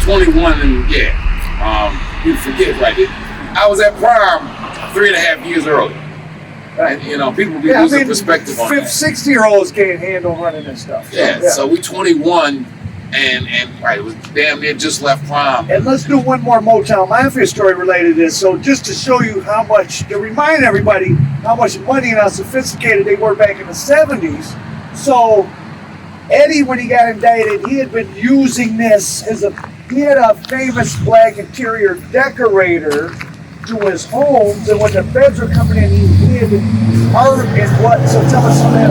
21 and you forget, right? I was at prom 3.5 years early. And, you know, people be losing perspective on that. 60-year-olds can't handle running this stuff. So we 21 and right, it was damn near just left prom. And let's do one more Motown Mafia story related to this. So just to show you how much, to remind everybody how much money and how sophisticated they were back in the 70s. So Eddie, when he got indicted, he had been using this as he had a famous black interior decorator to his homes, and when the feds were coming in, he hid art and what? So tell us on that.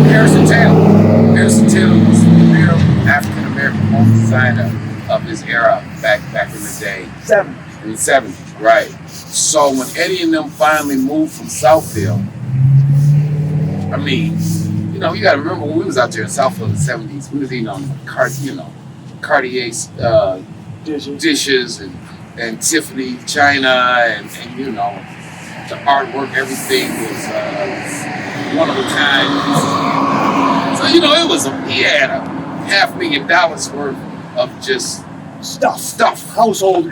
Harrison Taylor. Harrison Taylor was the real African-American home designer of his era back in the day. In the 70s, right. So when Eddie and them finally moved from Southfield, I mean, you know, you got to remember when we was out there in Southfield in the 70s, we was eating on Cartier's dishes and Tiffany china and you know, the artwork, everything was one of a kind. So, you know, he had a $500,000 worth of just stuff. Household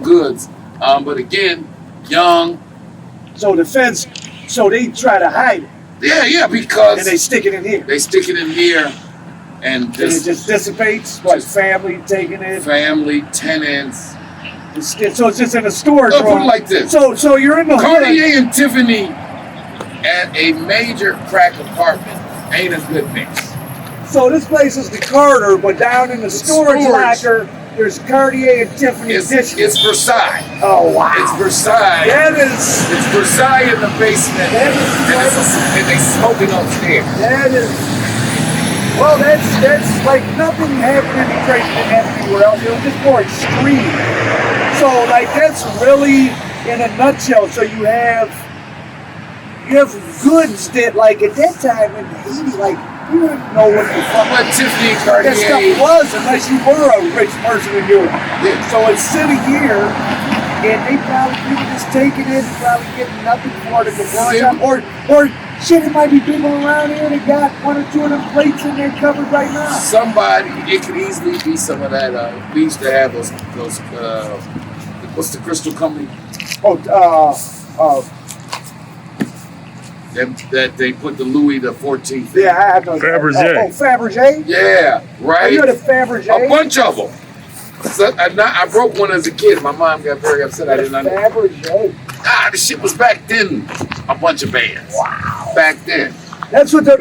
goods. But again, young. So the feds, they try to hide it. Yeah, because. And they stick it in here. And it just dissipates. Family taking it. Family, tenants. So it's just in a storage room. Put it like this. So you're in the Cartier and Tiffany at a major crack apartment ain't a good mix. So this place is the Carter, but down in the storage locker, there's Cartier and Tiffany dishes. It's Versailles. Oh wow! It's Versailles. It's Versailles in the basement. And they smoking upstairs. Well, that's like nothing happened in Detroit that happened anywhere else. It was just more extreme. So like that's really in a nutshell. So you have goods that like at that time in Haiti, like you didn't know what the fuck Tiffany and Cartier that stuff was unless you were a rich person in Europe. Yeah. So it's sitting here, and people just taking it, probably getting nothing for it at the time, or shit, it might be people around here that got 1 or 2 of them plates in there covered right now. It could easily be some of that. We used to have those. What's the crystal company? That they put the Louis the 14th. Yeah, I know. Fabergé. Fabergé. Yeah, right. You had a Fabergé. A bunch of them. So I broke one as a kid. My mom got very upset. I didn't understand. Fabergé. The shit was back then. A bunch of bands. Wow. Back then. That's what the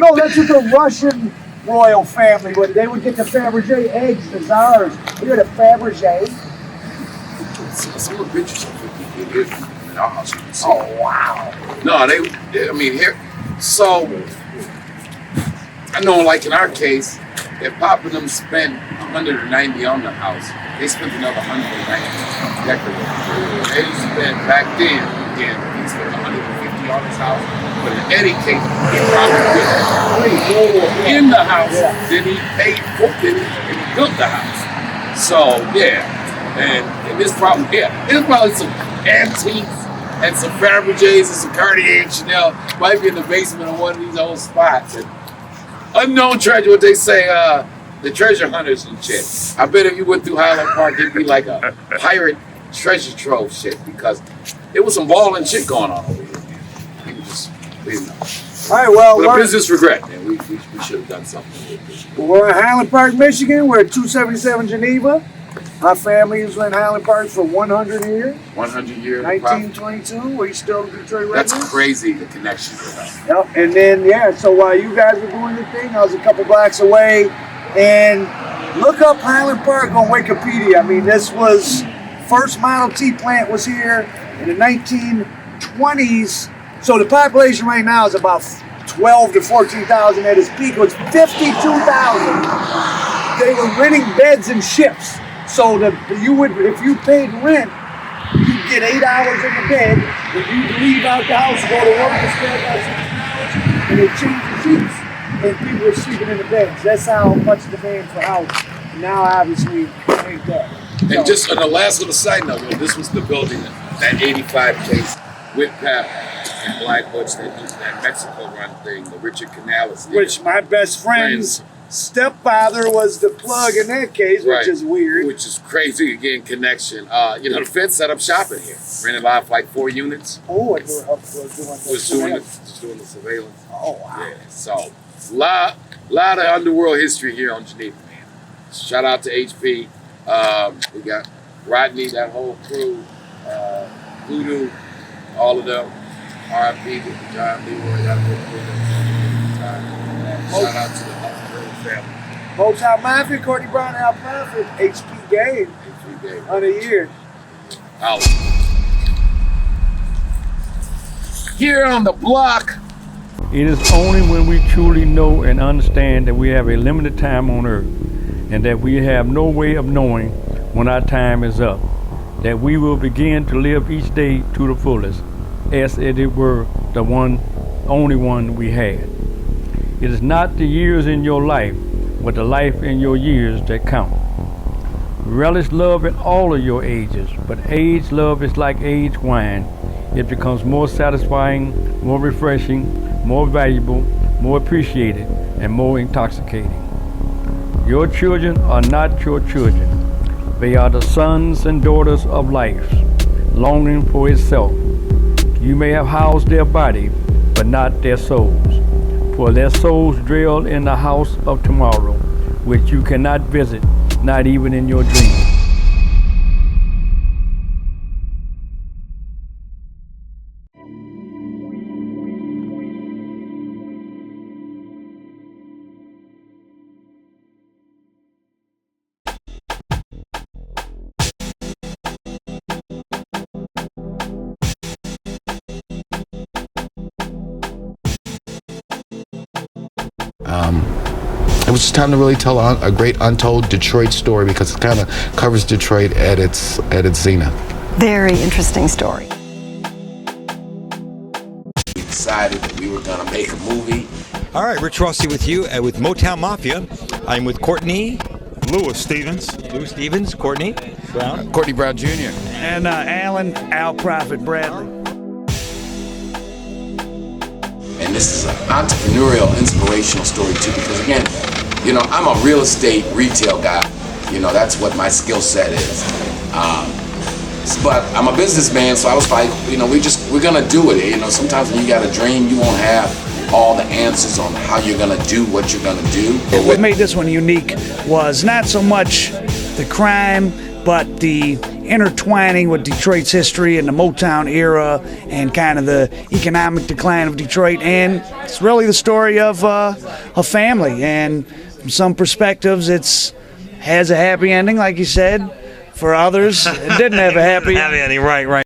Russian royal family would. They would get the Fabergé eggs, the czars. You had a Fabergé. Some of the pictures of it in our house. Oh wow. No, here. So I know, like in our case, if Pop and them spent $190 on the house, they spent another $190 decorating. Eddie spent back then, again, he spent $150 on his house. But in Eddie's case, he probably put way more in the house than he paid for, than he built the house. So and this problem there's probably some antiques and some Fabergés and some Cartier and Chanel might be in the basement of one of these old spots. And unknown treasure, what they say, the treasure hunters and shit. I bet if you went through Highland Park, it'd be like a pirate treasure trove shit, because there was some balling shit going on over here. People just didn't know. All right, well, but a business regret, man. We should have done something with this. We're in Highland Park, Michigan. We're at 277 Geneva. My family was in Highland Park for 100 years. 100 years. 1922. We still Detroit residents. That's crazy, the connection with us. Yep. And then, so while you guys were doing your thing, I was a couple blocks away. And look up Highland Park on Wikipedia. I mean, this was first Model T plant was here in the 1920s. So the population right now is about 12 to 14,000. At its peak, it was 52,000. They were renting beds and ships. So if you paid rent, you'd get 8 hours in the bed. If you'd leave out the house, go to work, and spend about 6 hours, and they change the sheets, and people were sleeping in the beds. That's how much demand for houses. Now, obviously, it ain't that. And just on the last little side note, this was the building, that 85 case with Pap and Black Butch, that Mexico run thing, the Richard Canales thing. Which my best friends stepfather was the plug in that case, Right. which is weird. Which is crazy, again, connection. You know, the Fed set up shop in here. Rented out for like 4 units. Oh, it was Doing the surveillance. Oh, wow. Yeah, so lot of underworld history here on Geneva, man. Shout out to HP. We got Rodney, that whole crew, Voodoo, all of them. R.I.P. to John Leroy, that whole crew. Shout out to the Underworld family. Motown Mafia, Courtney Brown, Al Prophet, HP Game, HP game. 100 years. Out. Here on the block. It is only when we truly know and understand that we have a limited time on earth and that we have no way of knowing when our time is up, that we will begin to live each day to the fullest, as if it were the only one we had. It is not the years in your life, but the life in your years that count. Relish love in all of your ages, but age love is like aged wine. It becomes more satisfying, more refreshing, more valuable, more appreciated, and more intoxicating. Your children are not your children. They are the sons and daughters of life, longing for itself. You may have housed their body, but not their souls. For their souls dwell in the house of tomorrow, which you cannot visit, not even in your dreams. It was just time to really tell a great untold Detroit story because it kind of covers Detroit at its zenith. Very interesting story. We decided that we were going to make a movie. All right, Rich Rossi with you with Motown Mafia. I'm with Courtney. Louis Stevens, Courtney Brown. Courtney Brown Jr. And Alan Al Prophet Bradley. And this is an entrepreneurial, inspirational story too, because again, you know, I'm a real estate retail guy. You know, that's what my skill set is. But I'm a businessman, so I was like, you know, we're gonna do it. You know, sometimes when you got a dream, you won't have all the answers on how you're gonna do what you're gonna do. What made this one unique was not so much the crime, but the intertwining with Detroit's history and the Motown era and kind of the economic decline of Detroit. And it's really the story of a family. And from some perspectives, it's has a happy ending, like you said. For others, it didn't have a happy ending. Right.